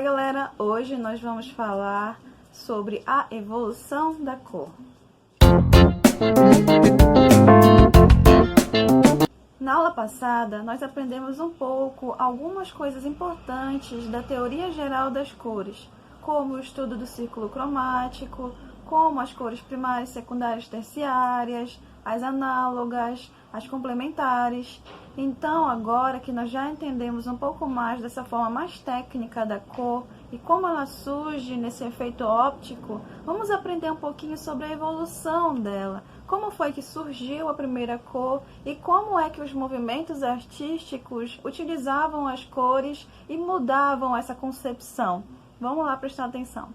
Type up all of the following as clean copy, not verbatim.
Oi galera, hoje nós vamos falar sobre a evolução da cor. Na aula passada, nós aprendemos um pouco algumas coisas importantes da teoria geral das cores, como o estudo do círculo cromático, como as cores primárias, secundárias, terciárias, as análogas, as complementares. Então, agora que nós já entendemos um pouco mais dessa forma mais técnica da cor e como ela surge nesse efeito óptico, vamos aprender um pouquinho sobre a evolução dela. Como foi que surgiu a primeira cor e como é que os movimentos artísticos utilizavam as cores e mudavam essa concepção. Vamos lá prestar atenção.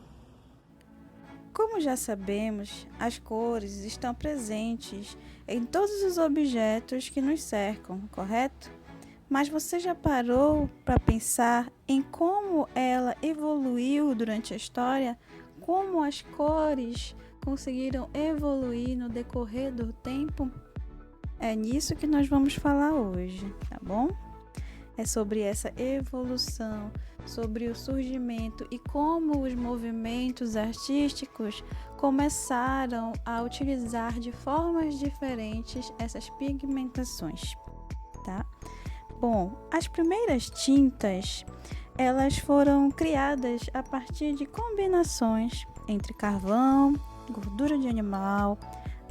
Como já sabemos, as cores estão presentes em todos os objetos que nos cercam, correto? Mas você já parou para pensar em como ela evoluiu durante a história? Como as cores conseguiram evoluir no decorrer do tempo? É nisso que nós vamos falar hoje, tá bom? É sobre essa evolução, sobre o surgimento e como os movimentos artísticos começaram a utilizar de formas diferentes essas pigmentações, tá? Bom, as primeiras tintas, elas foram criadas a partir de combinações entre carvão, gordura de animal,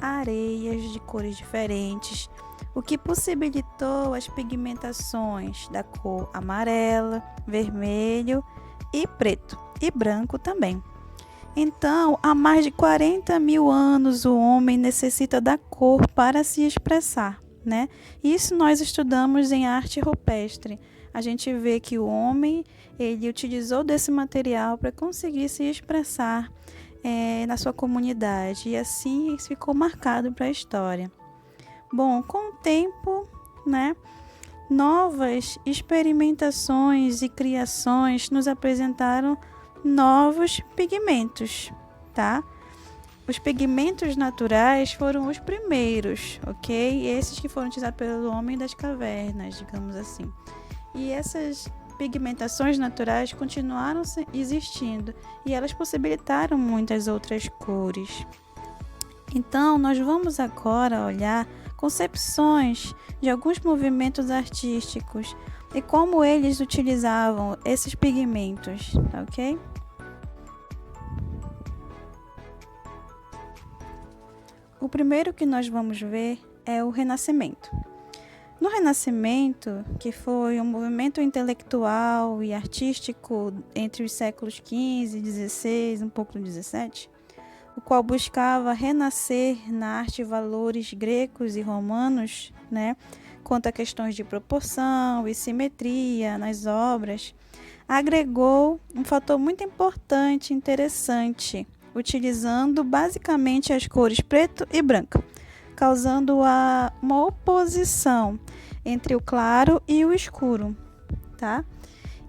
areias de cores diferentes, o que possibilitou as pigmentações da cor amarela, vermelho e preto, e branco também. Então, há mais de 40 mil anos o homem necessita da cor para se expressar, né? Isso nós estudamos em arte rupestre. A gente vê que o homem, ele utilizou desse material para conseguir se expressar na sua comunidade, e assim isso ficou marcado para a história. Bom, com o tempo, né, novas experimentações e criações nos apresentaram novos pigmentos, tá? Os pigmentos naturais foram os primeiros, ok? Esses que foram utilizados pelo homem das cavernas, digamos assim. E essas pigmentações naturais continuaram existindo e elas possibilitaram muitas outras cores. Então, nós vamos agora olhar concepções de alguns movimentos artísticos e como eles utilizavam esses pigmentos, tá ok? O primeiro que nós vamos ver é o Renascimento. No Renascimento, que foi um movimento intelectual e artístico entre os séculos XV e XVI, um pouco do XVII, o qual buscava renascer na arte valores gregos e romanos, né, quanto a questões de proporção e simetria nas obras, agregou um fator muito importante e interessante, utilizando basicamente as cores preto e branco, causando uma oposição entre o claro e o escuro, tá?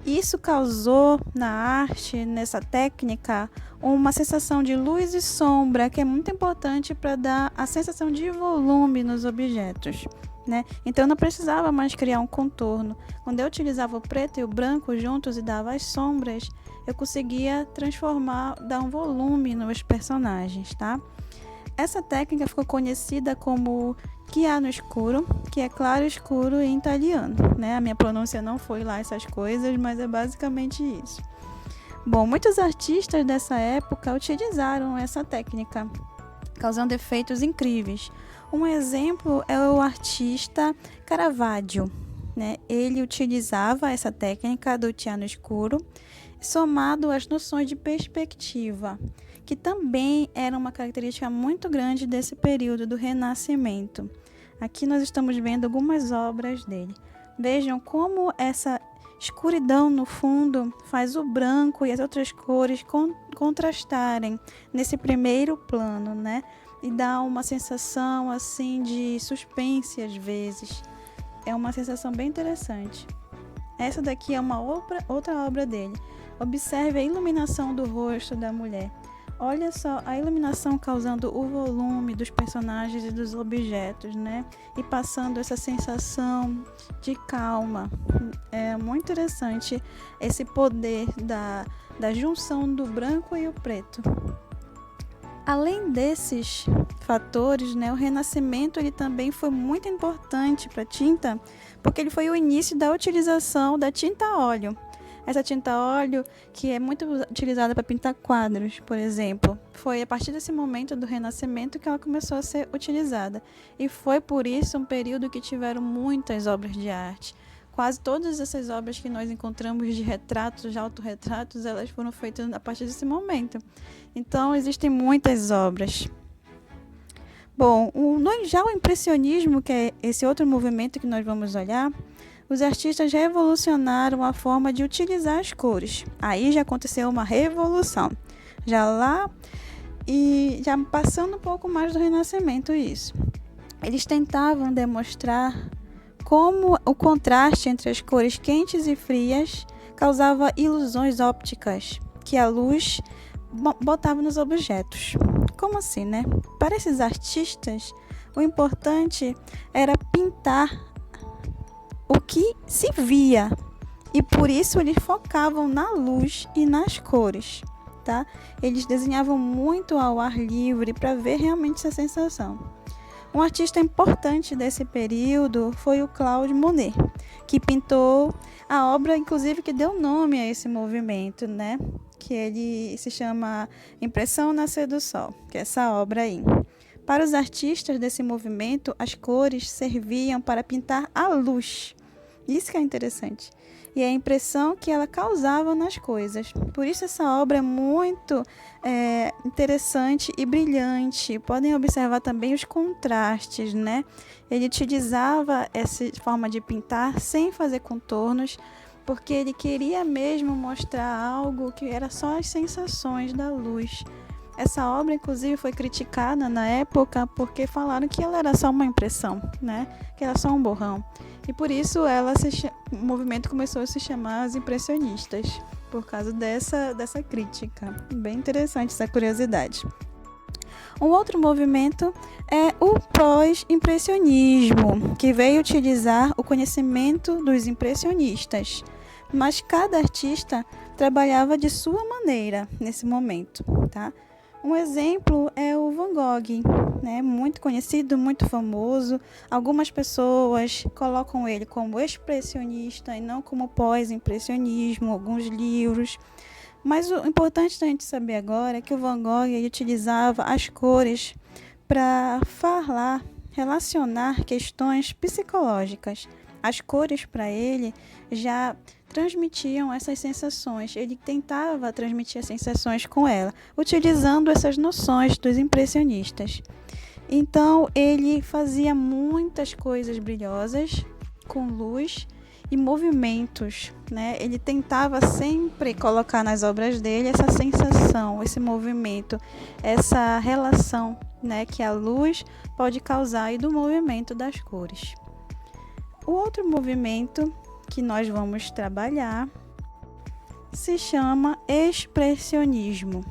Isso causou na arte, nessa técnica, uma sensação de luz e sombra que é muito importante para dar a sensação de volume nos objetos, né? Então eu não precisava mais criar um contorno. Quando eu utilizava o preto e o branco juntos e dava as sombras, eu conseguia transformar, dar um volume nos personagens, tá? Essa técnica ficou conhecida como chiaroscuro, que é claro escuro em italiano, né? A minha pronúncia não foi lá essas coisas, mas é basicamente isso. Bom, muitos artistas dessa época utilizaram essa técnica, causando efeitos incríveis. Um exemplo é o artista Caravaggio, né? Ele utilizava essa técnica do chiaroscuro, somado às noções de perspectiva, que também era uma característica muito grande desse período do Renascimento. Aqui nós estamos vendo algumas obras dele. Vejam como essa escuridão no fundo faz o branco e as outras cores contrastarem nesse primeiro plano, né? E dá uma sensação assim de suspense às vezes. É uma sensação bem interessante. Essa daqui é uma outra obra dele. Observe a iluminação do rosto da mulher. Olha só a iluminação causando o volume dos personagens e dos objetos, né? E passando essa sensação de calma. É muito interessante esse poder da junção do branco e o preto. Além desses fatores, né, o Renascimento ele também foi muito importante para a tinta, porque ele foi o início da utilização da tinta a óleo. Essa tinta a óleo, que é muito utilizada para pintar quadros, por exemplo, foi a partir desse momento do Renascimento que ela começou a ser utilizada. E foi por isso um período que tiveram muitas obras de arte. Quase todas essas obras que nós encontramos de retratos, de autorretratos, elas foram feitas a partir desse momento. Então, existem muitas obras. Bom, já o impressionismo, que é esse outro movimento que nós vamos olhar, os artistas revolucionaram a forma de utilizar as cores. Aí já aconteceu uma revolução. Já lá, e já passando um pouco mais do Renascimento isso. Eles tentavam demonstrar como o contraste entre as cores quentes e frias causava ilusões ópticas que a luz botava nos objetos. Como assim, né? Para esses artistas, o importante era pintar o que se via e por isso eles focavam na luz e nas cores, tá? Eles desenhavam muito ao ar livre para ver realmente essa sensação. Um artista importante desse período foi o Claude Monet, que pintou a obra, inclusive, que deu nome a esse movimento, né? Que ele se chama Impressão Nascer do Sol, que é essa obra aí. Para os artistas desse movimento, as cores serviam para pintar a luz. Isso que é interessante. E a impressão que ela causava nas coisas. Por isso essa obra é muito interessante e brilhante. Podem observar também os contrastes, né? Ele utilizava essa forma de pintar sem fazer contornos, porque ele queria mesmo mostrar algo que era só as sensações da luz. Essa obra, inclusive, foi criticada na época porque falaram que ela era só uma impressão, né? Que era só um borrão. E por isso o movimento começou a se chamar os impressionistas, por causa dessa crítica. Bem interessante essa curiosidade. Um outro movimento é o pós-impressionismo, que veio utilizar o conhecimento dos impressionistas. Mas cada artista trabalhava de sua maneira nesse momento, tá? Um exemplo é o Van Gogh, né? Muito conhecido, muito famoso. Algumas pessoas colocam ele como expressionista e não como pós-impressionismo, alguns livros. Mas o importante da gente saber agora é que o Van Gogh ele utilizava as cores para relacionar questões psicológicas. As cores para ele já transmitiam essas sensações. Ele tentava transmitir as sensações com ela, utilizando essas noções dos impressionistas. Então, ele fazia muitas coisas brilhosas com luz e movimentos, né? Ele tentava sempre colocar nas obras dele essa sensação, esse movimento, essa relação, né, que a luz pode causar e do movimento das cores. O outro movimento que nós vamos trabalhar se chama expressionismo,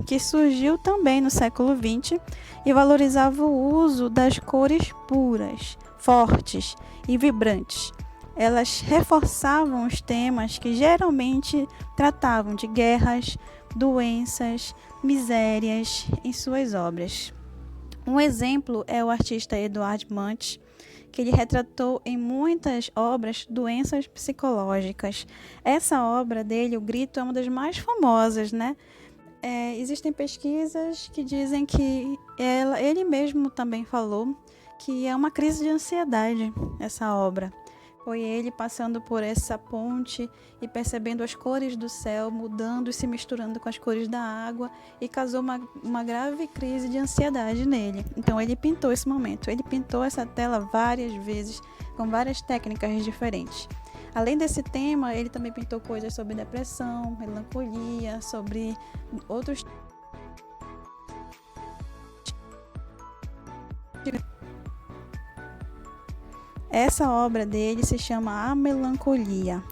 que surgiu também no século XX e valorizava o uso das cores puras, fortes e vibrantes. Elas reforçavam os temas que geralmente tratavam de guerras, doenças, misérias em suas obras. Um exemplo é o artista Edvard Munch, que ele retratou em muitas obras doenças psicológicas. Essa obra dele, O Grito, é uma das mais famosas, né? Existem pesquisas que dizem que ele mesmo também falou que é uma crise de ansiedade, essa obra. Foi ele passando por essa ponte e percebendo as cores do céu mudando e se misturando com as cores da água e causou uma grave crise de ansiedade nele. Então ele pintou esse momento, ele pintou essa tela várias vezes com várias técnicas diferentes. Além desse tema, ele também pintou coisas sobre depressão, melancolia, sobre outros Essa obra dele se chama A Melancolia.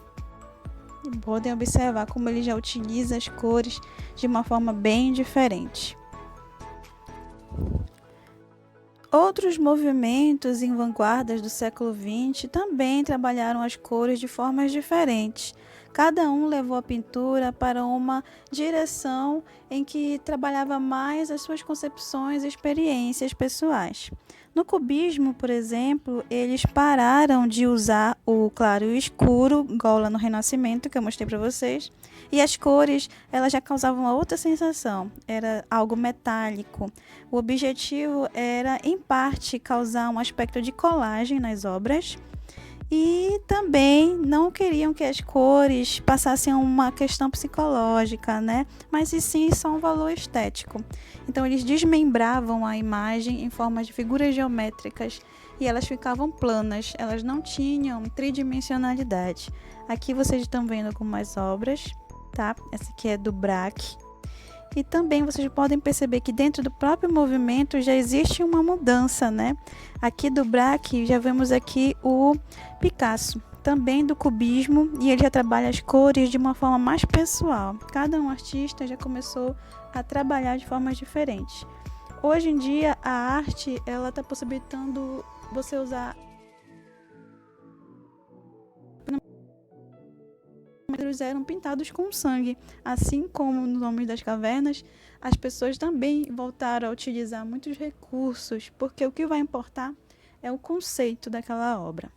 Podem observar como ele já utiliza as cores de uma forma bem diferente. Outros movimentos em vanguardas do século XX também trabalharam as cores de formas diferentes. Cada um levou a pintura para uma direção em que trabalhava mais as suas concepções e experiências pessoais. No cubismo, por exemplo, eles pararam de usar o claro e o escuro, igual lá no Renascimento, que eu mostrei para vocês, e as cores elas já causavam uma outra sensação, era algo metálico. O objetivo era, em parte, causar um aspecto de colagem nas obras, e também não queriam que as cores passassem uma questão psicológica, né? Mas sim só um valor estético. Então eles desmembravam a imagem em forma de figuras geométricas e elas ficavam planas, elas não tinham tridimensionalidade. Aqui vocês estão vendo algumas obras, tá? Essa aqui é do Braque. E também vocês podem perceber que dentro do próprio movimento já existe uma mudança, né? Aqui do Braque já vemos aqui o Picasso, também do cubismo, e ele já trabalha as cores de uma forma mais pessoal. Cada um artista já começou a trabalhar de formas diferentes. Hoje em dia a arte ela está possibilitando você usar eles eram pintados com sangue, assim como nos Homens das Cavernas, as pessoas também voltaram a utilizar muitos recursos, porque o que vai importar é o conceito daquela obra.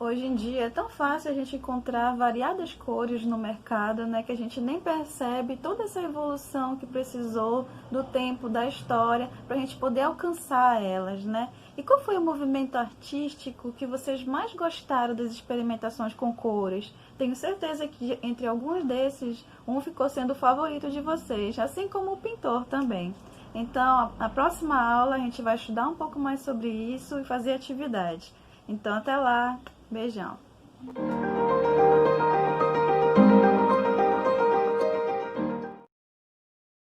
Hoje em dia é tão fácil a gente encontrar variadas cores no mercado, né, que a gente nem percebe toda essa evolução que precisou do tempo, da história, para a gente poder alcançar elas, né? E qual foi o movimento artístico que vocês mais gostaram das experimentações com cores? Tenho certeza que entre alguns desses, um ficou sendo o favorito de vocês, assim como o pintor também. Então, na próxima aula a gente vai estudar um pouco mais sobre isso e fazer atividade. Então, até lá. Beijão.